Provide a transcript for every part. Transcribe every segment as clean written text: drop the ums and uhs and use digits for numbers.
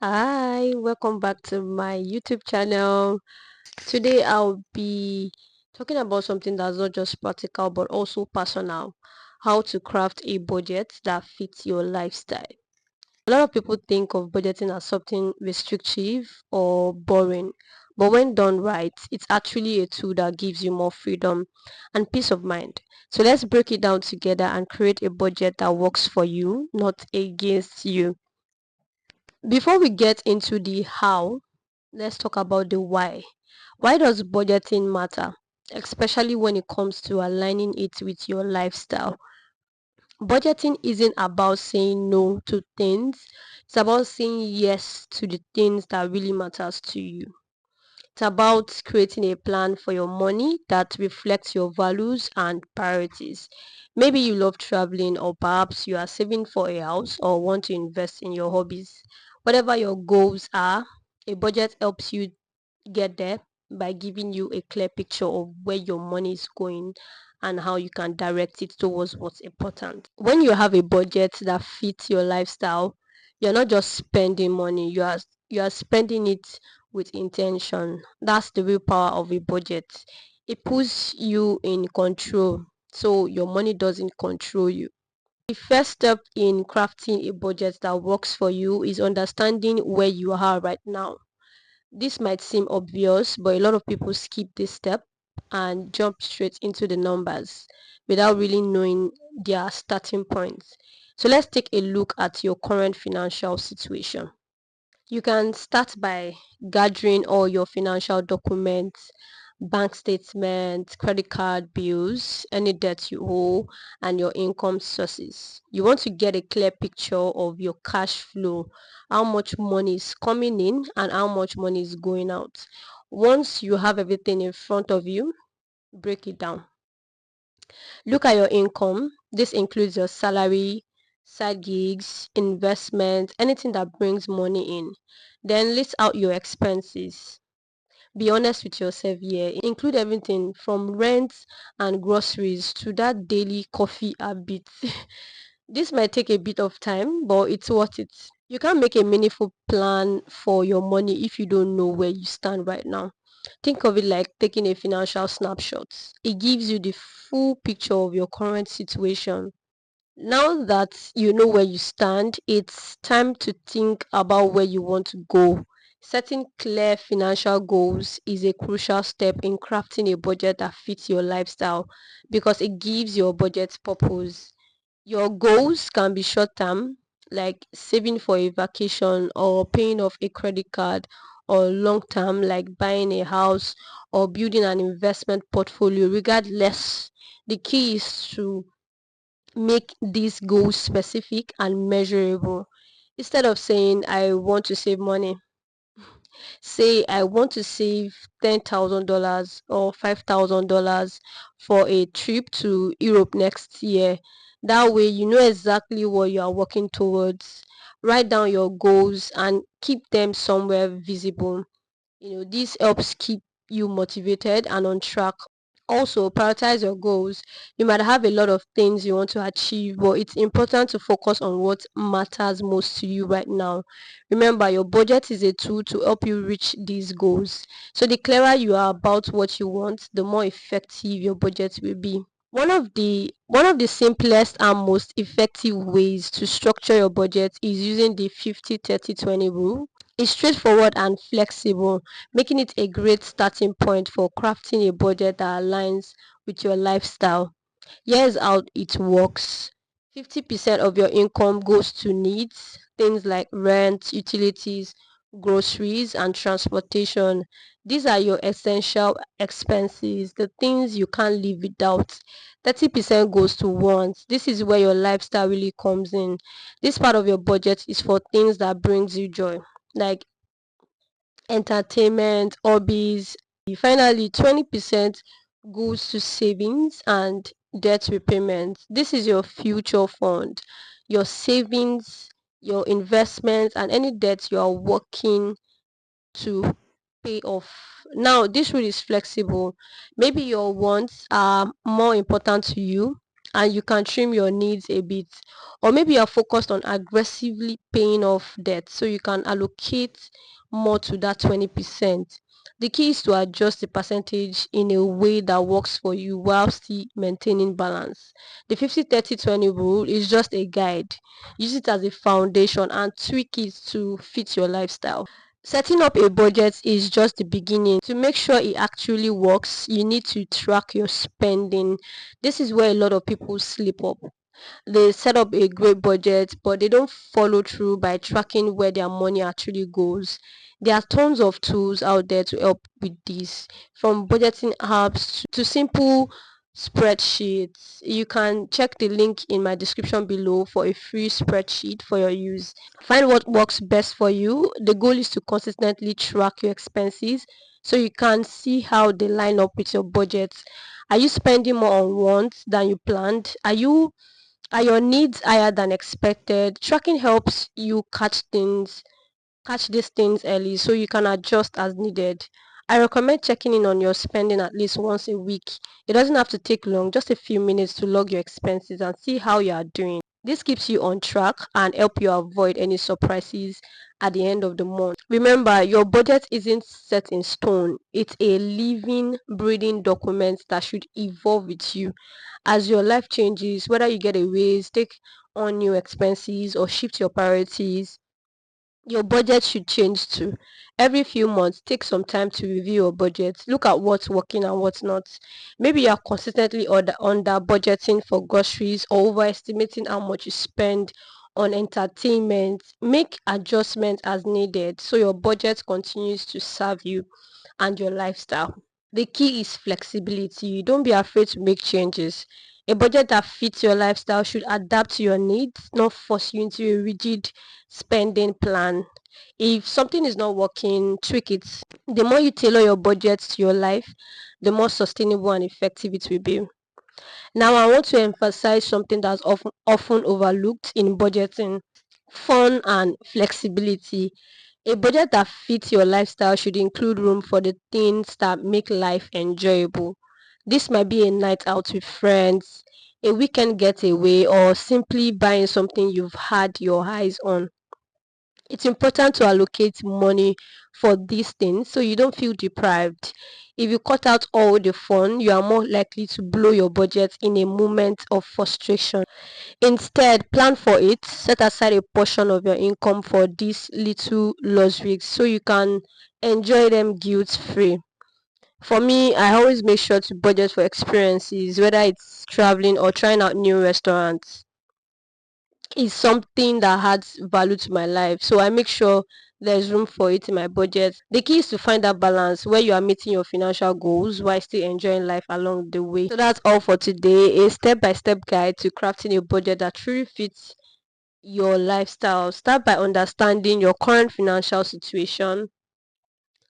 Hi, welcome back to my YouTube channel. Today I'll be talking about something that's not just practical but also personal. How to craft a budget that fits your lifestyle. A lot of people think of budgeting as something restrictive or boring, but when done right, it's actually a tool that gives you more freedom and peace of mind. So let's break it down together and create a budget that works for you, not against you. Before we get into the how, let's talk about the why. Why does budgeting matter? Especially when it comes to aligning it with your lifestyle. Budgeting isn't about saying no to things. It's about saying yes to the things that really matters to you. It's about creating a plan for your money that reflects your values and priorities. Maybe you love traveling, or perhaps you are saving for a house or want to invest in your hobbies. Whatever your goals are, a budget helps you get there by giving you a clear picture of where your money is going and how you can direct it towards what's important. When you have a budget that fits your lifestyle, you're not just spending money, you are spending it with intention. That's the real power of a budget. It puts you in control so your money doesn't control you. The first step in crafting a budget that works for you is understanding where you are right now. This might seem obvious, but a lot of people skip this step and jump straight into the numbers without really knowing their starting points. So let's take a look at your current financial situation. You can start by gathering all your financial documents, bank statements, credit card bills, any debt you owe, and your income sources. You want to get a clear picture of your cash flow, how much money is coming in and how much money is going out. Once you have everything in front of you, break it down. Look at your income. This includes your salary, side gigs, investments, anything that brings money in. Then list out your expenses. Be honest with yourself here. Include everything from rent and groceries to that daily coffee habit. This might take a bit of time, but it's worth it. You can't make a meaningful plan for your money if you don't know where you stand right now. Think of it like taking a financial snapshot. It gives you the full picture of your current situation. Now that you know where you stand, it's time to think about where you want to go. Setting clear financial goals is a crucial step in crafting a budget that fits your lifestyle because it gives your budget purpose. Your goals can be short term, like saving for a vacation or paying off a credit card, or long term, like buying a house or building an investment portfolio. Regardless, the key is to make these goals specific and measurable. Instead of saying, I want to save money, say, I want to save $10,000 or $5,000 for a trip to Europe next year. That way, you know exactly what you are working towards. Write down your goals and keep them somewhere visible. This helps keep you motivated and on track. Also, prioritize your goals. You might have a lot of things you want to achieve, but it's important to focus on what matters most to you right now. Remember, your budget is a tool to help you reach these goals. So the clearer you are about what you want, the more effective your budget will be. One of the simplest and most effective ways to structure your budget is using the 50-30-20 rule. It's straightforward and flexible, making it a great starting point for crafting a budget that aligns with your lifestyle. Here's how it works. 50% of your income goes to needs, things like rent, utilities, groceries, and transportation. These are your essential expenses, the things you can't live without. 30% goes to wants. This is where your lifestyle really comes in. This part of your budget is for things that brings you joy, like entertainment, hobbies. Finally, 20% goes to savings and debt repayment. This is your future fund, your savings, your investments, and any debt you are working to pay off. Now, this rule is flexible. Maybe your wants are more important to you, and you can trim your needs a bit. Or maybe you're focused on aggressively paying off debt, so you can allocate more to that 20%. The key is to adjust the percentage in a way that works for you while still maintaining balance. The 50-30-20 rule is just a guide. Use it as a foundation and tweak it to fit your lifestyle. Setting up a budget is just the beginning. To make sure it actually works, you need to track your spending. This is where a lot of people slip up. They set up a great budget, but they don't follow through by tracking where their money actually goes. There are tons of tools out there to help with this, from budgeting apps to simple spreadsheets. You can check the link in my description below for a free spreadsheet for your use. Find what works best for you. The goal is to consistently track your expenses so you can see how they line up with your budget. Are you spending more on wants than you planned? Are your needs higher than expected? Tracking helps you catch these things early so you can adjust as needed. I recommend checking in on your spending at least once a week. It doesn't have to take long, just a few minutes to log your expenses and see how you are doing. This keeps you on track and help you avoid any surprises at the end of the month. Remember, your budget isn't set in stone. It's a living, breathing document that should evolve with you. As your life changes, whether you get a raise, take on new expenses, or shift your priorities, your budget should change too. Every few months, take some time to review your budget. Look at what's working and what's not. Maybe you are consistently under budgeting for groceries or overestimating how much you spend on entertainment. Make adjustments as needed so your budget continues to serve you and your lifestyle. The key is flexibility. Don't be afraid to make changes. A budget that fits your lifestyle should adapt to your needs, not force you into a rigid spending plan. If something is not working, tweak it. The more you tailor your budget to your life, the more sustainable and effective it will be. Now, I want to emphasize something that's often overlooked in budgeting: fun and flexibility. A budget that fits your lifestyle should include room for the things that make life enjoyable. This might be a night out with friends, a weekend getaway, or simply buying something you've had your eyes on. It's important to allocate money for these things so you don't feel deprived. If you cut out all the fun, you are more likely to blow your budget in a moment of frustration. Instead, plan for it. Set aside a portion of your income for these little luxuries so you can enjoy them guilt free. For me, I always make sure to budget for experiences, whether it's traveling or trying out new restaurants. Is something that adds value to my life. So I make sure there's room for it in my budget. The key is to find that balance where you are meeting your financial goals while still enjoying life along the way. So that's all for today. A step-by-step guide to crafting a budget that truly fits your lifestyle. Start by understanding your current financial situation.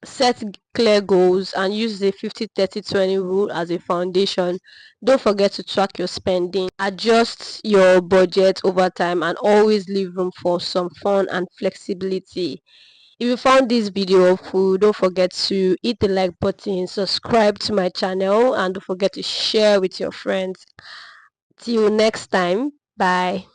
Set clear goals and use the 50-30-20 rule as a foundation. Don't forget to track your spending. Adjust your budget over time and always leave room for some fun and flexibility. If you found this video helpful, don't forget to hit the like button, subscribe to my channel, and don't forget to share with your friends. Till next time, bye.